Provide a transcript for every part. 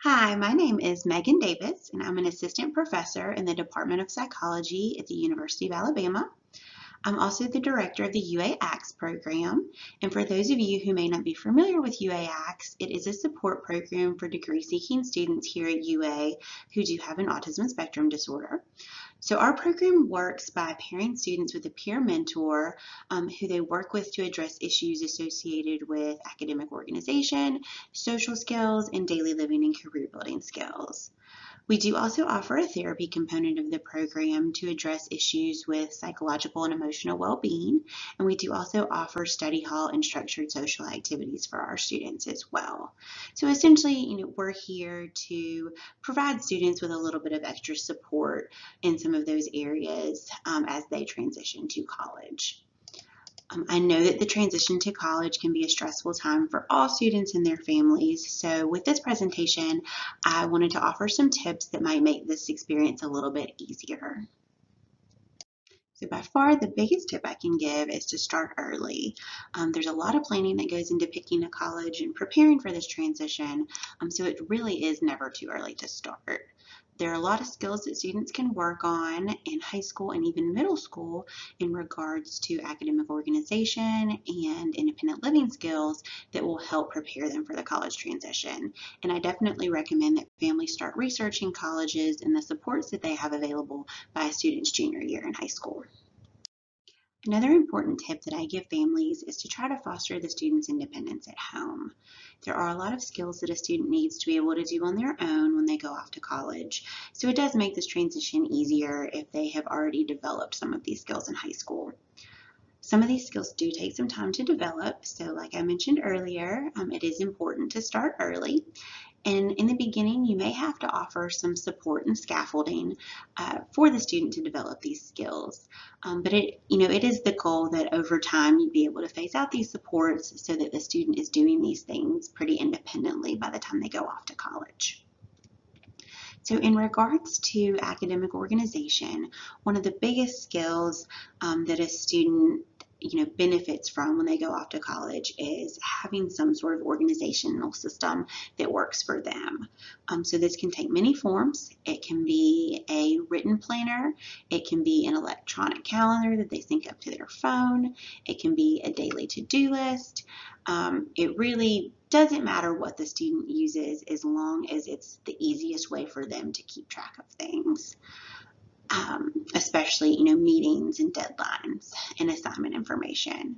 Hi, my name is Megan Davis, and I'm an assistant professor in the Department of Psychology at the University of Alabama. I'm also the director of the UA-ACTS program. And for those of you who may not be familiar with UA-ACTS, it is a support program for degree-seeking students here at UA who do have an autism spectrum disorder. So our program works by pairing students with a peer mentor who they work with to address issues associated with academic organization, social skills, and daily living and career building skills. We do also offer a therapy component of the program to address issues with psychological and emotional well-being, and we do also offer study hall and structured social activities for our students as well. So essentially, we're here to provide students with a little bit of extra support in some of those areas as they transition to college. I know that the transition to college can be a stressful time for all students and their families. So with this presentation, I wanted to offer some tips that might make this experience a little bit easier. So by far, the biggest tip I can give is to start early. There's a lot of planning that goes into picking a college and preparing for this transition, so it really is never too early to start. There are a lot of skills that students can work on in high school and even middle school in regards to academic organization and independent living skills that will help prepare them for the college transition. And I definitely recommend that families start researching colleges and the supports that they have available by a student's junior year in high school. Another important tip that I give families is to try to foster the student's independence at home. There are a lot of skills that a student needs to be able to do on their own when they go off to college, so it does make this transition easier if they have already developed some of these skills in high school. Some of these skills do take some time to develop, so like I mentioned earlier, it is important to start early. And in the beginning, you may have to offer some support and scaffolding for the student to develop these skills. But it is the goal that over time you be able to phase out these supports so that the student is doing these things pretty independently by the time they go off to college. So in regards to academic organization, one of the biggest skills that a student benefits from when they go off to college is having some sort of organizational system that works for them. So this can take many forms. It can be a written planner. It can be an electronic calendar that they sync up to their phone. It can be a daily to-do list. It really doesn't matter what the student uses as long as it's the easiest way for them to keep track of things. Especially, meetings and deadlines and assignment information.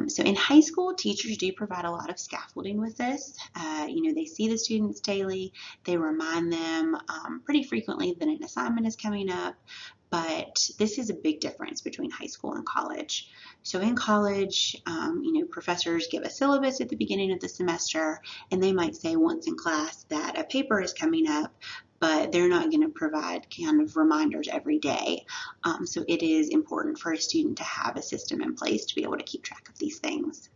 So in high school, teachers do provide a lot of scaffolding with this. They see the students daily. They remind them pretty frequently that an assignment is coming up. But this is a big difference between high school and college. So in college, professors give a syllabus at the beginning of the semester, and they might say once in class that a paper is coming up, but they're not going to provide kind of reminders every day. So it is important for a student to have a system in place to be able to keep track of these things.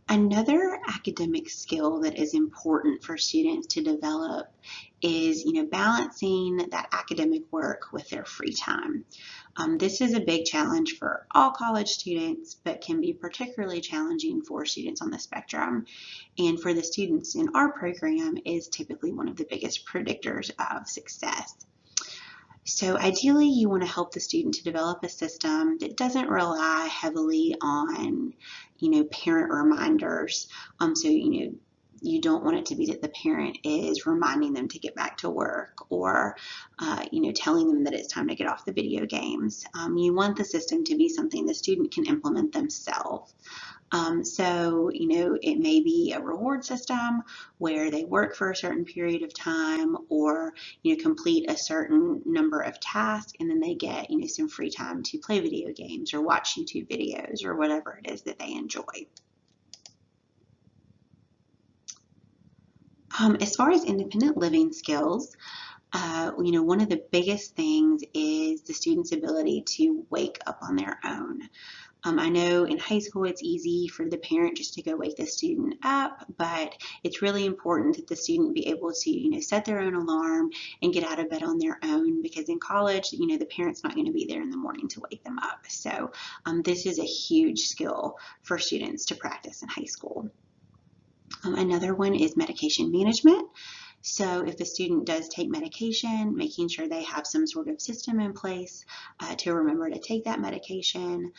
Another academic skill that is important for students to develop is, balancing that academic work with their free time. This is a big challenge for all college students, but can be particularly challenging for students on the spectrum. And for the students in our program is typically one of the biggest predictors of success. So ideally, you want to help the student to develop a system that doesn't rely heavily on, parent reminders. You don't want it to be that the parent is reminding them to get back to work or, telling them that it's time to get off the video games. You want the system to be something the student can implement themselves. It may be a reward system where they work for a certain period of time or, complete a certain number of tasks and then they get, some free time to play video games or watch YouTube videos or whatever it is that they enjoy. As far as independent living skills, one of the biggest things is the student's ability to wake up on their own. I know in high school it's easy for the parent just to go wake the student up, but it's really important that the student be able to, set their own alarm and get out of bed on their own because in college, the parent's not going to be there in the morning to wake them up. So this is a huge skill for students to practice in high school. Another one is medication management. So if a student does take medication, making sure they have some sort of system in place to remember to take that medication,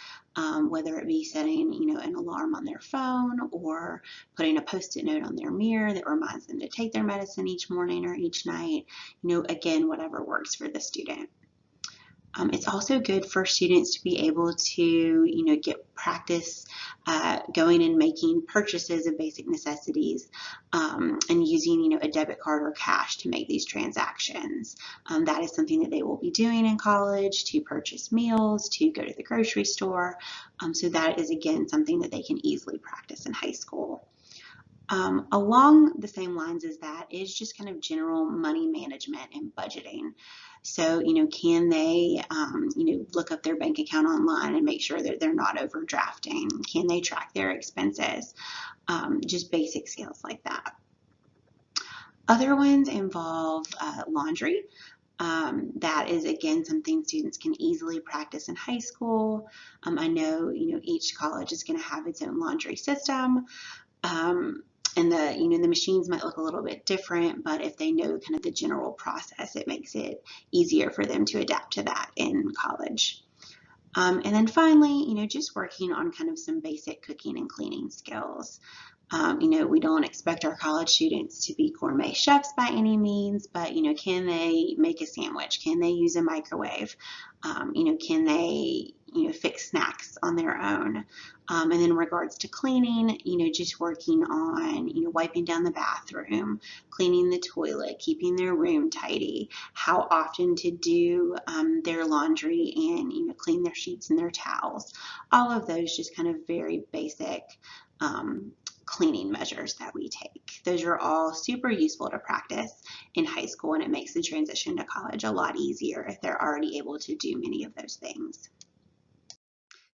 whether it be setting, an alarm on their phone or putting a post-it note on their mirror that reminds them to take their medicine each morning or each night, again, whatever works for the student. It's also good for students to be able to, get practice going and making purchases of basic necessities and using, a debit card or cash to make these transactions. That is something that they will be doing in college to purchase meals, to go to the grocery store. So that is, again, something that they can easily practice in high school. Along the same lines as that is just kind of general money management and budgeting. So, can they, look up their bank account online and make sure that they're not overdrafting? Can they track their expenses? Just basic skills like that. Other ones involve laundry. That is, again, something students can easily practice in high school. I know, each college is going to have its own laundry system. And the machines might look a little bit different, but if they know kind of the general process, it makes it easier for them to adapt to that in college. And then finally, just working on kind of some basic cooking and cleaning skills. We don't expect our college students to be gourmet chefs by any means, but, can they make a sandwich? Can they use a microwave? Can they, fix snacks on their own? And then in regards to cleaning, just working on, wiping down the bathroom, cleaning the toilet, keeping their room tidy, how often to do their laundry and, clean their sheets and their towels. All of those just kind of very basic cleaning measures that we take. Those are all super useful to practice in high school, and it makes the transition to college a lot easier if they're already able to do many of those things.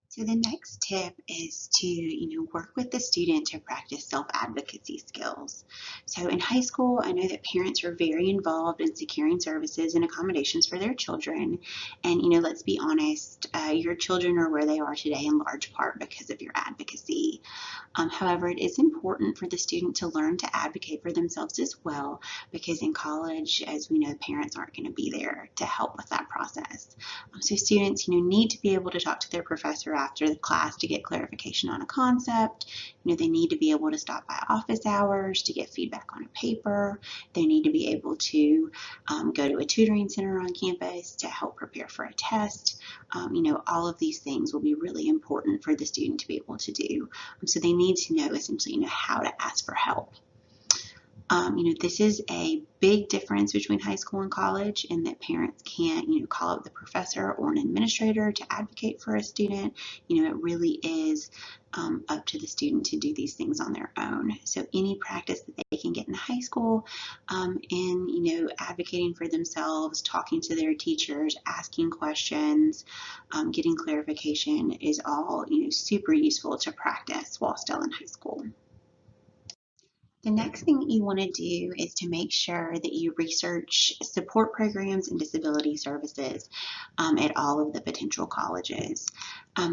So the next tip is to, work with the student to practice self-advocacy skills. So in high school, I know that parents are very involved in securing services and accommodations for their children. And, let's be honest, your children are where they are today in large part because of your advocacy. However, it is important for the student to learn to advocate for themselves as well, because in college, as we know, parents aren't going to be there to help with that process. So students, need to be able to talk to their professor after the class to get clarification on a concept. They need to be able to stop by office hours to get feedback on a paper. They need to be able to go to a tutoring center on campus to help prepare for a test. All of these things will be really important for the student to be able to do. So they need to know essentially, how to ask for help. This is a big difference between high school and college in that parents can't, call up the professor or an administrator to advocate for a student. It really is up to the student to do these things on their own. So any practice that they can get in high school in, advocating for themselves, talking to their teachers, asking questions, getting clarification is all, super useful to practice while still in high school. The next thing that you want to do is to make sure that you research support programs and disability services at all of the potential colleges.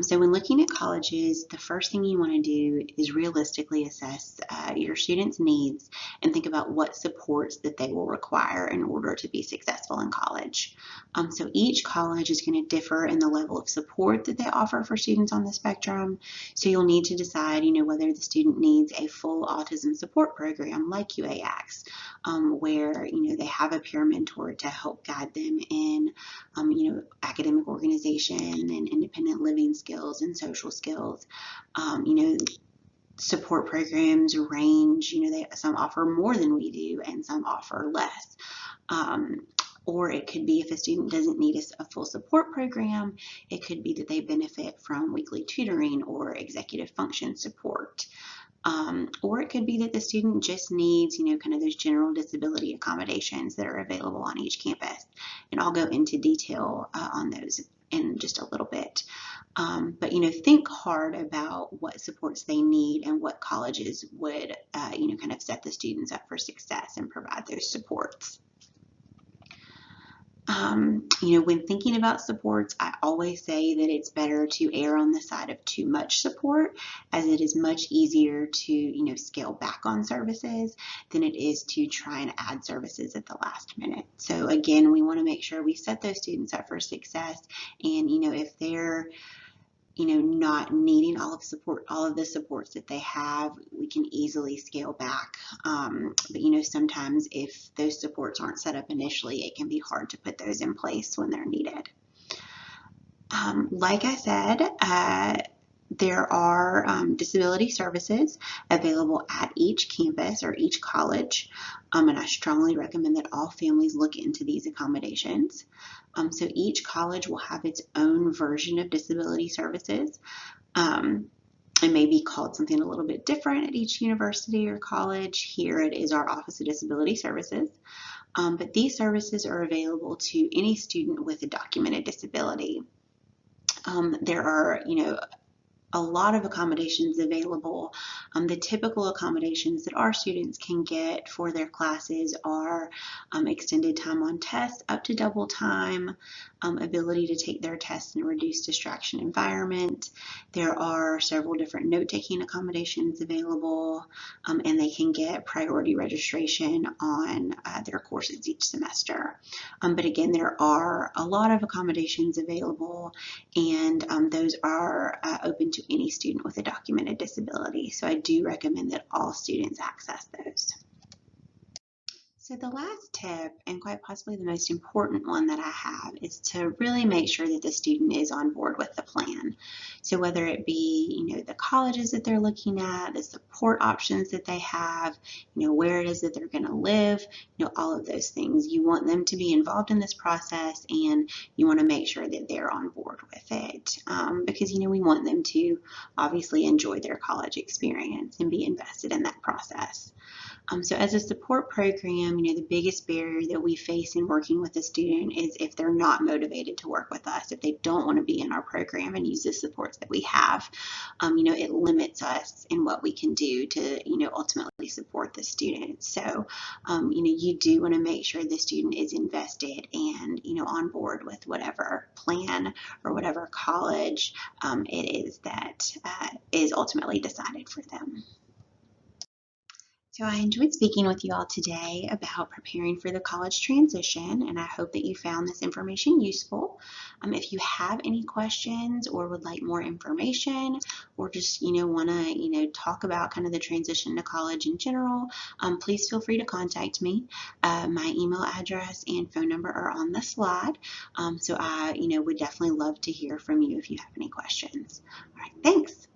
So when looking at colleges, the first thing you want to do is realistically assess your students' needs and think about what supports that they will require in order to be successful in college. So each college is going to differ in the level of support that they offer for students on the spectrum. So you'll need to decide, whether the student needs a full autism support program like UAX, where, they have a peer mentor to help guide them in, academic organization and independent living skills and social skills. Support programs range, some offer more than we do and some offer less. Or it could be if a student doesn't need a full support program, it could be that they benefit from weekly tutoring or executive function support. Or it could be that the student just needs, kind of those general disability accommodations that are available on each campus. And I'll go into detail on those in just a little bit. But, think hard about what supports they need and what colleges would, kind of set the students up for success and provide those supports. When thinking about supports, I always say that it's better to err on the side of too much support, as it is much easier to, scale back on services than it is to try and add services at the last minute. So again, we want to make sure we set those students up for success. And, if they're not needing all of the supports that they have, we can easily scale back. But sometimes if those supports aren't set up initially, it can be hard to put those in place when they're needed. Like I said, there are disability services available at each campus or each college, and I strongly recommend that all families look into these accommodations. So each college will have its own version of disability services. It may be called something a little bit different at each university or college. Here it is our Office of Disability Services. But these services are available to any student with a documented disability. There are, a lot of accommodations available. The typical accommodations that our students can get for their classes are extended time on tests up to double time, ability to take their tests in a reduced distraction environment. There are several different note-taking accommodations available, and they can get priority registration on their courses each semester. But again, there are a lot of accommodations available, and those are open to any student with a documented disability. So I do recommend that all students access those. So the last tip, and quite possibly the most important one that I have, is to really make sure that the student is on board with the plan. So whether it be, the colleges that they're looking at, the support options that they have, where it is that they're going to live, all of those things. You want them to be involved in this process, and you want to make sure that they're on board with it, because, we want them to obviously enjoy their college experience and be invested in that process. So as a support program, the biggest barrier that we face in working with a student is if they're not motivated to work with us, if they don't want to be in our program and use the supports that we have, it limits us in what we can do to, ultimately support the student. So, you do want to make sure the student is invested and, on board with whatever plan or whatever college it is that is ultimately decided for them. So I enjoyed speaking with you all today about preparing for the college transition, and I hope that you found this information useful. If you have any questions or would like more information, or just want to talk about kind of the transition to college in general, please feel free to contact me. My email address and phone number are on the slide, so I would definitely love to hear from you if you have any questions. All right, thanks.